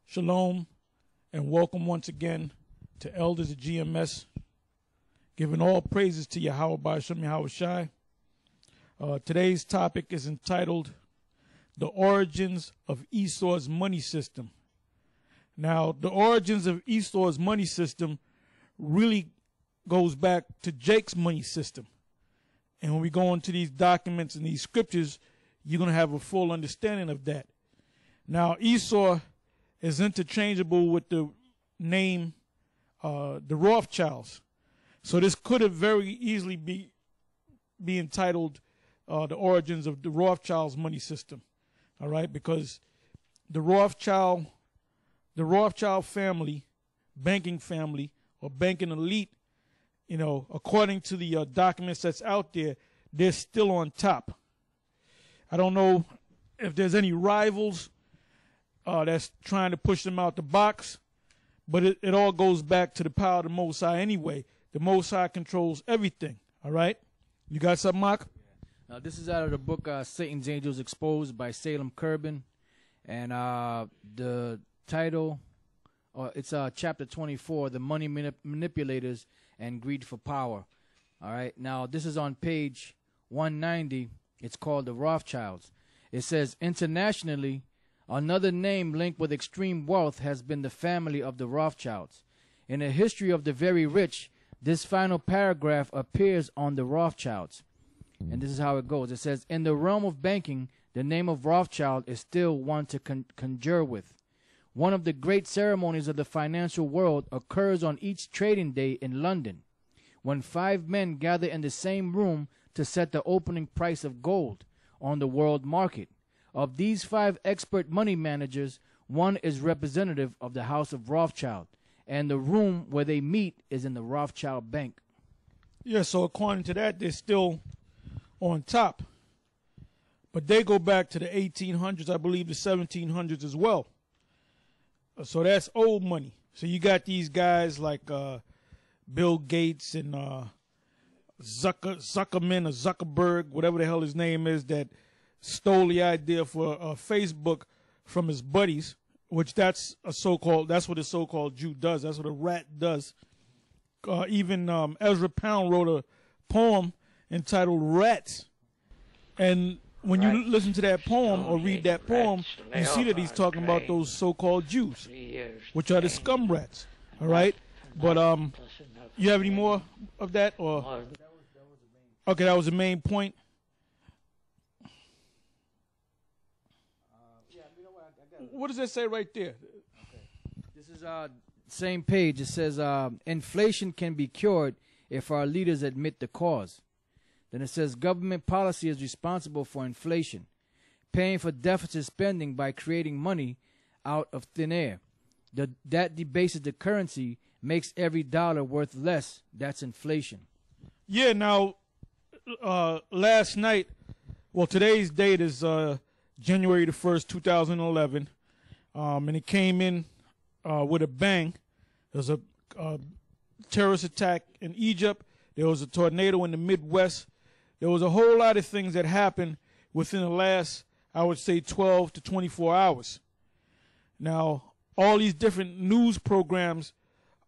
Shalom, and welcome once again to Elders of GMS, giving all praises to Yahweh B'Shem Yahweh Shai. Today's topic is entitled, The Origins of Esau's Money System. Now, the origins of Esau's money system really goes back to Jake's money system. And when we go into these documents and these scriptures, you're going to have a full understanding of that. Now, Esau is interchangeable with the name the Rothschilds. So this could have very easily be entitled The Origins of the Rothschilds Money System. All right, because the Rothschild family, banking family, or banking elite, you know, according to the documents that's out there, they're still on top. I don't know if there's any rivals that's trying to push them out the box, but it all goes back to the power of the Most High anyway. The Most High controls everything, all right? You got something, Mark? Now, this is out of the book Satan's Angels Exposed by Salem Kerbin, and the title, it's chapter 24, The Money Manipulators and Greed for Power. All right, now this is on page 190. It's called The Rothschilds. It says, internationally, another name linked with extreme wealth has been the family of the Rothschilds. In the history of the very rich, this final paragraph appears on the Rothschilds. And this is how it goes. It says, in the realm of banking, the name of Rothschild is still one to conjure with. One of the great ceremonies of the financial world occurs on each trading day in London, when 5 men gather in the same room to set the opening price of gold on the world market. Of these 5 expert money managers, one is representative of the House of Rothschild, and the room where they meet is in the Rothschild Bank. Yeah, so according to that, they're still on top. But they go back to the 1800s, I believe the 1700s as well. So that's old money. So you got these guys like Bill Gates and Zuckerman or Zuckerberg, whatever the hell his name is, that stole the idea for Facebook from his buddies, which that's what a so-called Jew does. That's what a rat does. Even Ezra Pound wrote a poem entitled Rats. And when you listen to that poem or read that poem, you see that he's talking about those so-called Jews, which are the scum rats. All right? But you have any more of that? Or okay, that was the main point. What does that say right there? Okay. This is same page. It says inflation can be cured if our leaders admit the cause. Then it says government policy is responsible for inflation, paying for deficit spending by creating money out of thin air. That debases the currency, makes every dollar worth less. That's inflation. Yeah, now, last night, well, today's date is January the 1st, 2011, and it came in with a bang. There was a terrorist attack in Egypt. There was a tornado in the Midwest. There was a whole lot of things that happened within the last, I would say, 12 to 24 hours. Now, all these different news programs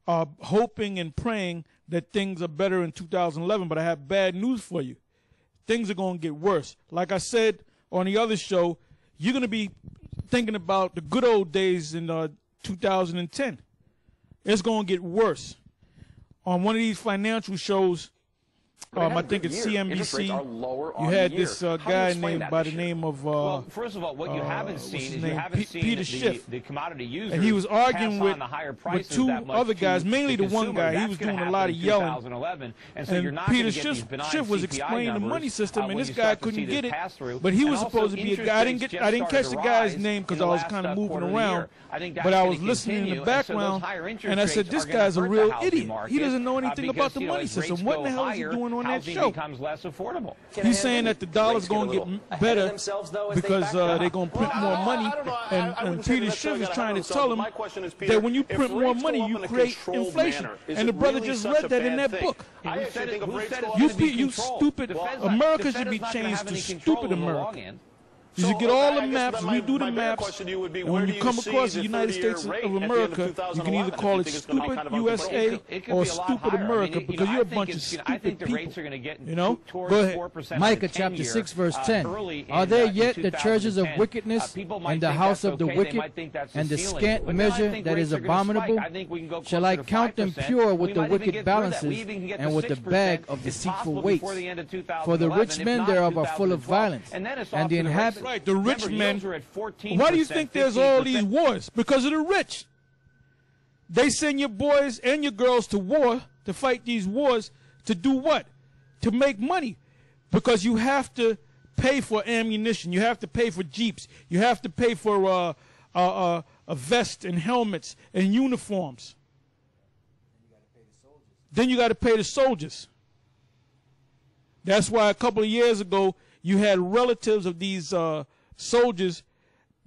are hoping and praying that things are better in 2011, but I have bad news for you. Things are going to get worse. Like I said on the other show, you're going to be thinking about the good old days in 2010. It's going to get worse. On one of these financial shows, I think it's CNBC. You had this guy named by the name of well, first of all, what you haven't seen is you haven't seen Peter Schiff, the commodity users, and he was arguing with two other guys, mainly the one guy. He was doing a lot of yelling. And so and Peter Schiff was explaining the money system, and this guy couldn't get it. But he was supposed to be a guy. I didn't catch the guy's name because I was kind of moving around. But I was listening in the background, and I said, "This guy's a real idiot. He doesn't know anything about the money system. What in the hell is he doing on that show?" Less affordable. He's saying that the dollar's going to get better because they're going to print more money. And Peter Schiff is trying to tell him that when you print more money, you create inflation. And the brother just read that in that book. You stupid. America should be changed to stupid America. You should get all the maps, redo the maps, and when you come across the United States of America, you can either call it stupid USA or stupid America because you're a bunch of stupid people. You know? Go ahead. Micah chapter 6 verse 10. Are there yet the treasures of wickedness in the house of the wicked, and the scant measure that is abominable? Shall I count them pure with the wicked balances and with the bag of deceitful weights? For the rich men thereof are full of violence, and the inhabitants. Right, the rich men. Why do you think there's all these wars? Because of the rich. They send your boys and your girls to war, to fight these wars, to do what? To make money. Because you have to pay for ammunition. You have to pay for jeeps. You have to pay for a vest and helmets and uniforms. Then you got to pay the soldiers. That's why a couple of years ago, you had relatives of these soldiers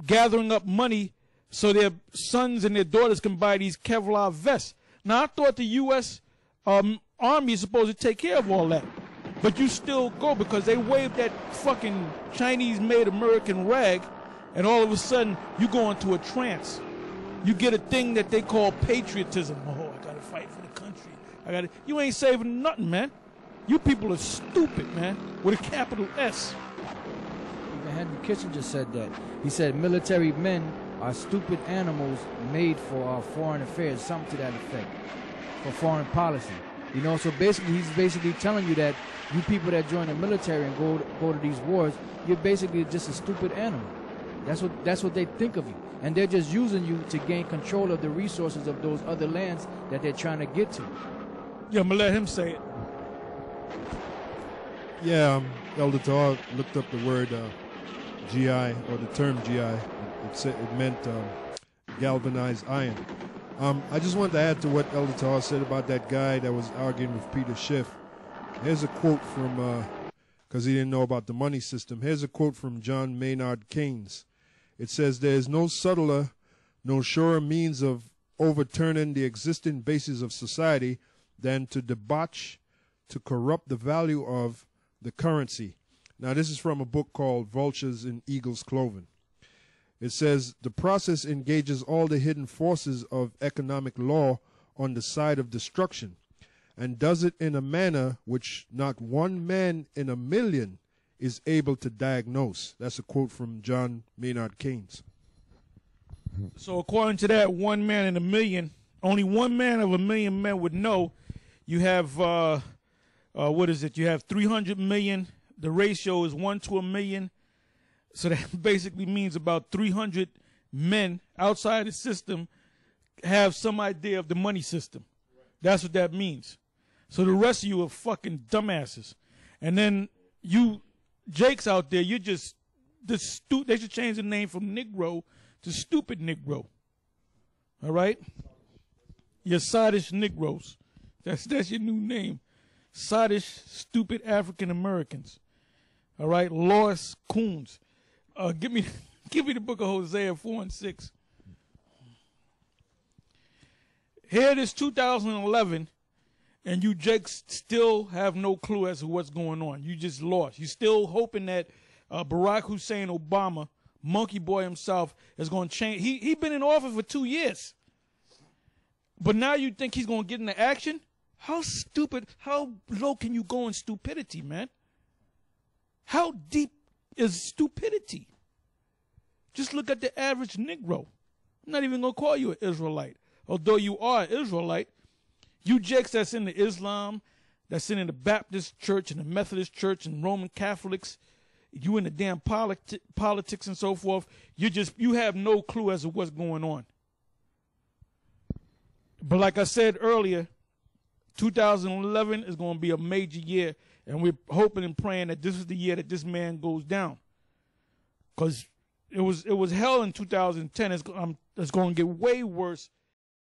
gathering up money so their sons and their daughters can buy these Kevlar vests. Now, I thought the U.S. Army is supposed to take care of all that. But you still go because they waved that fucking Chinese-made American rag, and all of a sudden, you go into a trance. You get a thing that they call patriotism. Oh, I got to fight for the country. You ain't saving nothing, man. You people are stupid, man, with a capital S. Even Henry Kissinger said that. He said military men are stupid animals made for our foreign affairs, something to that effect, for foreign policy. You know, so basically, he's basically telling you that you people that join the military and go to these wars, you're basically just a stupid animal. That's what they think of you. And they're just using you to gain control of the resources of those other lands that they're trying to get to. Yeah, I'm going to let him say it. Yeah, Elder Tar looked up the word GI, or the term GI. It meant galvanized iron. I just wanted to add to what Elder Tar said about that guy that was arguing with Peter Schiff. Here's a quote from, because he didn't know about the money system. Here's a quote from John Maynard Keynes. It says, "There is no subtler, no surer means of overturning the existing basis of society than to debauch, to corrupt the value of the currency." Now, this is from a book called Vultures in Eagles' Clothing. It says, "The process engages all the hidden forces of economic law on the side of destruction, and does it in a manner which not one man in a million is able to diagnose." That's a quote from John Maynard Keynes. So according to that, one man in a million, only one man of a million men would know. You have, what is it? You have 300 million. The ratio is 1 to a million. So that basically means about 300 men outside the system have some idea of the money system. That's what that means. So the rest of you are fucking dumbasses. And then you, Jake's out there, you're just, they should change the name from Negro to Stupid Negro. All right? You're sottish Negroes. That's your new name. Sottish, stupid African Americans. All right? Lost coons. Give me the book of Hosea 4 and 6. Here it is 2011, and you Jakes still have no clue as to what's going on. You just lost. You're still hoping that Barack Hussein Obama, monkey boy himself, is going to change. He been in office for 2 years. But now you think he's going to get into action? How stupid, how low can you go in stupidity, man? How deep is stupidity? Just look at the average Negro. I'm not even going to call you an Israelite. Although you are an Israelite, you jakes that's into Islam, that's in the Baptist church and the Methodist church and Roman Catholics, you in the damn politics and so forth, you have no clue as to what's going on. But like I said earlier, 2011 is going to be a major year, and we're hoping and praying that this is the year that this man goes down. Because it was hell in 2010. It's going to get way worse